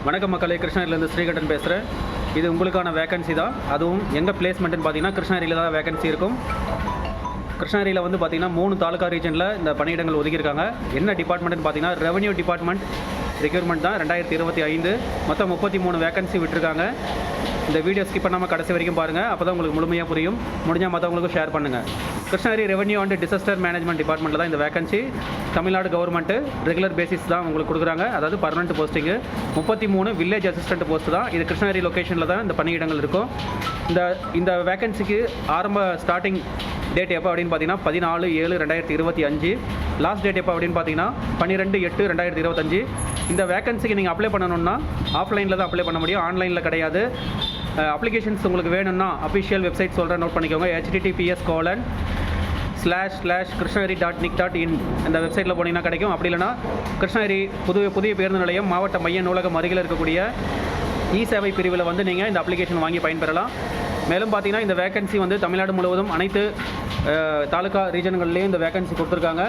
வணக்கம் மக்களே, கிருஷ்ணகிரியிலேருந்து ஸ்ரீகண்டன் பேசுகிறேன். இது உங்களுக்கான வேகன்சி தான். அதுவும் எங்கே பிளேஸ்மெண்ட்டுன்னு பார்த்தீங்கன்னா கிருஷ்ணகிரியில் தான் வேகன்சி இருக்கும். கிருஷ்ணகிரியில் வந்து பார்த்திங்கன்னா 3 தாலுகா ரீஜனில் இந்த பணியிடங்கள் ஒதுக்கியிருக்காங்க. என்ன டிபார்ட்மெண்ட்னு பார்த்தீங்கன்னா ரெவன்யூ டிபார்ட்மெண்ட் ரெக்யூர்மெண்ட் தான். 2025 மொத்தம் 33 வேகன்சி விட்டுருக்காங்க. இந்த வீடியோ ஸ்கிப் பண்ணாமல் கடைசி வரைக்கும் பாருங்கள், அப்போ தான் உங்களுக்கு முழுமையாக புரியும். முடிஞ்சால் மற்றவங்களுக்கும் ஷேர் பண்ணுங்கள். Krishnagiri revenue and disaster management டிபார்ட்மெண்ட்டில் தான் இந்த vacancy. Tamil Nadu government regular basis தான் உங்களுக்கு கொடுக்குறாங்க, அதாவது permanent posting. 33 village assistant post தான். இது கிருஷ்ணகிரி லொக்கேஷனில் தான் இந்த பணியிடங்கள் இருக்கும். இந்த வேகன்சிக்கு ஆரம்ப ஸ்டார்டிங் டேட் எப்போ அப்படின்னு பார்த்தீங்கன்னா 14/7/2025. லாஸ்ட் டேட் எப்போ அப்படின்னு பார்த்தீங்கன்னா 12/8/2025. இந்த வேகன்சிக்கு நீங்கள் அப்ளை பண்ணணுன்னா ஆஃப்லைனில் தான் அப்ளை பண்ண முடியும், ஆன்லைனில் கிடையாது. அப்ளிகேஷன்ஸ் உங்களுக்கு வேணும்னா அஃபிஷியல் வெப்சைட் சொல்கிறேன், நோட் பண்ணிக்கோங்க. https://krishnagiri.nic.in இந்த வெப்சைட்டில் போனீங்கன்னா கிடைக்கும். அப்படி இல்லைனா கிருஷ்ணகிரி புதிய பேருந்து நிலையம் மாவட்ட மைய நூலகம் அருகில் இருக்கக்கூடிய சேவை பிரிவில் வந்து நீங்கள் இந்த அப்ளிகேஷன் வாங்கி பயன்பெறலாம். மேலும் பார்த்தீங்கன்னா இந்த வேகன்சி வந்து தமிழ்நாடு முழுவதும் அனைத்து தாலுகா ரீஜன்கள்லேயும் இந்த வேகன்சி கொடுத்துருக்காங்க.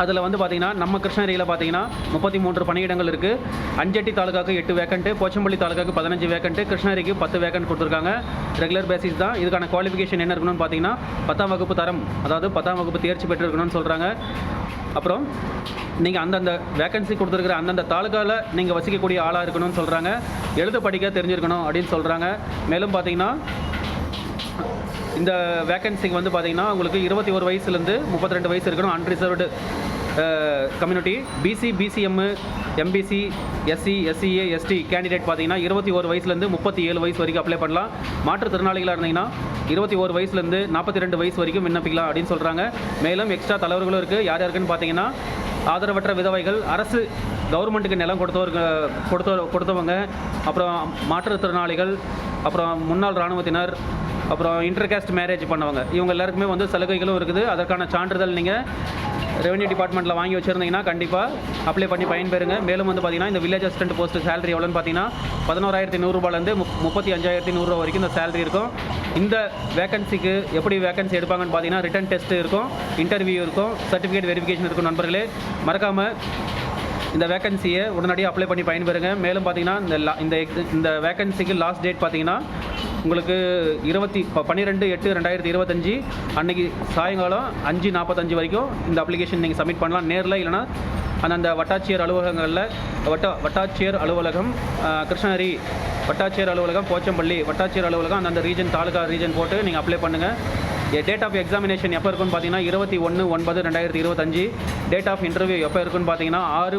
அதில் வந்து பார்த்திங்கன்னா நம்ம கிருஷ்ணகிரியில் பார்த்தீங்கன்னா 33 பணியிடங்கள் இருக்குது. அஞ்சட்டி தாலுகாவுக்கு 8 வேக்கண்ட்டு, போச்சம்பள்ளி தாலுகாவுக்கு 15 வேக்கண்ட்டு, கிருஷ்ணகிரிக்கு 10 வேக்கண்ட் கொடுத்துருக்காங்க. ரெகுலர் பேசிஸ் தான். இதுக்கான குவாலிஃபிகேஷன் என்ன இருக்கணும்னு பார்த்தீங்கன்னா 10ஆம் வகுப்பு தரம், அதாவது 10ஆம் வகுப்பு தேர்ச்சி பெற்றிருக்கணும்னு சொல்கிறாங்க. அப்புறம் நீங்கள் அந்தந்த வேக்கன்சி கொடுத்துருக்குற அந்தந்த தாலுகாவில் நீங்கள் வசிக்கக்கூடிய ஆளாக இருக்கணும்னு சொல்கிறாங்க. எழுத படிக்க தெரிஞ்சிருக்கணும் அப்படின்னு சொல்கிறாங்க. மேலும் பார்த்தீங்கன்னா இந்த வேக்கன்சிக்கு வந்து பார்த்திங்கன்னா உங்களுக்கு 21 வயசுலேருந்து 32 வயசு இருக்கணும். Unreserved community, BC, BCM, MBC, SC, SCA, ST candidate பார்த்தீங்கன்னா 21 வயசுலேருந்து 37 வயசு வரைக்கும் அப்ளை பண்ணலாம். மாற்றுத்திறனாளிகளாக இருந்தீங்கன்னா 21 வயசுலேருந்து 42 வயசு வரைக்கும் விண்ணப்பிக்கலாம் அப்படின்னு சொல்கிறாங்க. மேலும் எக்ஸ்ட்ரா தலைவர்களும் இருக்குது. யார் யாருக்குன்னு பார்த்தீங்கன்னா ஆதரவற்ற விதவைகள், அரசு கவர்மெண்ட்டுக்கு நிலம் கொடுத்தவங்க, அப்புறம் மாற்றுத்திறனாளிகள், அப்புறம் முன்னாள் இராணுவத்தினர், அப்புறம் இன்டர்காஸ்ட் மேரேஜ் பண்ணவங்க, இவங்க எல்லாருக்குமே வந்து சலுகைகளும் இருக்குது. அதற்கான சான்றிதழ் நீங்கள் ரெவன்யூ டிபார்ட்மெண்ட்டில் வாங்கி வச்சுருந்தீங்கன்னா கண்டிப்பாக அப்ளை பண்ணி பயன்பெறுங்க. மேலும் வந்து பார்த்திங்கன்னா இந்த வில்லேஜ் அசிஸ்டன்ட் போஸ்ட் சேலரி எவ்வளோன்னு பார்த்தீங்கன்னா 11,100 ரூபாயிலேருந்து 35,100 ரூபா வரைக்கும் இந்த சேலரி இருக்கும். இந்த வேகன்சிக்கு எப்படி வேகன்சி எடுப்பாங்கன்னு பார்த்தீங்கன்னா ரிட்டன் டெஸ்ட் இருக்கும், இன்டர்வியூ இருக்கும், சர்டிஃபிகேட் வெரிஃபிகேஷன் இருக்கும். நண்பர்களே, மறக்காமல் இந்த வேகன்சியை உடனடியாக அப்ளை பண்ணி பயன்பெறுங்க. மேலும் பார்த்தீங்கன்னா இந்த வேகன்சிக்கு லாஸ்ட் டேட் பார்த்தீங்கன்னா உங்களுக்கு 12/8/2025 அன்றைக்கி சாயங்காலம் 5:45 வரைக்கும் இந்த அப்ளிகேஷன் நீங்கள் சப்மிட் பண்ணலாம். நேரில் இல்லைனா அந்தந்த வட்டாட்சியர் அலுவலகங்களில் வட்டாட்சியர் அலுவலகம் கிருஷ்ணகிரி, வட்டாட்சியர் அலுவலகம் போச்சம்பள்ளி, வட்டாட்சியர் அலுவலகம் அந்தந்த ரீஜன் தாலுகா ரீஜன் போட்டு நீங்கள் அப்ளை பண்ணுங்கள். டேட் ஆஃப் எக்ஸாமினேஷன் எப்போ இருக்குன்னு பார்த்தீங்கன்னா 21/9/2025. டேட் ஆஃப் இன்டர்வியூ எப்போ இருக்குன்னு பார்த்தீங்கன்னா 6/10